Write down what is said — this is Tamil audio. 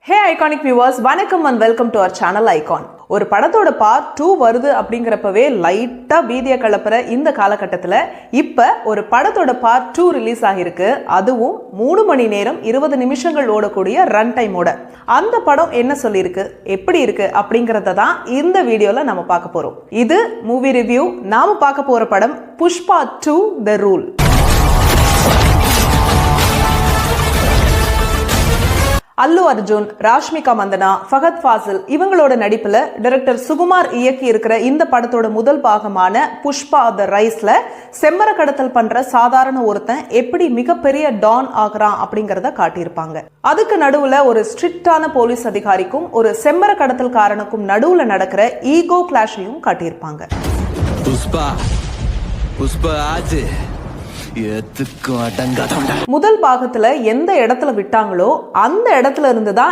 Hey iconic viewers, வணக்கம் and welcome to our channel Icon. ஒரு படத்தோட பார்ட் 2 வருது அப்படிங்கறப்பவே லைட்டா பீதிய கலப்புற இந்த காலகட்டத்துல இப்ப ஒரு படத்தோட பார்ட் 2 ரிலீஸ் ஆகிருக்கு. அதுவும் 3 மணி நேரம் 20 நிமிஷங்கள் ஓடக்கூடிய ரன் டைமோட. அந்த படம் என்ன சொல்லிருக்கு, எப்படி இருக்கு அப்படிங்கறத தான் இந்த வீடியோல நாம பார்க்க போறோம். இது மூவி ரிவ்யூ. நாம பார்க்க போற படம் புஷ்பா 2 The Rule. அல்லு அர்ஜுன், ராஷ்மிகா மந்தனா, ஃபஹத் ஃபாசில் இவங்களோட நடிப்புல டைரக்டர் சுகுமார் இயக்கி இருக்கிற இந்த படத்தோட முதல் பாகமான புஷ்பா த ரைஸ்ல செம்மர கடத்தல் பண்ற சாதாரண ஒருத்தன் எப்படி மிகப்பெரிய டான் ஆகுறான் அப்படிங்கறத காட்டியிருப்பாங்க. அதுக்கு நடுவுல ஒரு ஸ்ட்ரிக்டான போலீஸ் அதிகாரிக்கும் ஒரு செம்மர கடத்தல் காரனுக்கும் நடுவுல நடக்கிற ஈகோ கிளாஷையும் காட்டியிருப்பாங்க. முதல் பாகத்துல எந்த இடத்துல விட்டாங்களோ அந்த இடத்துல இருந்து தான்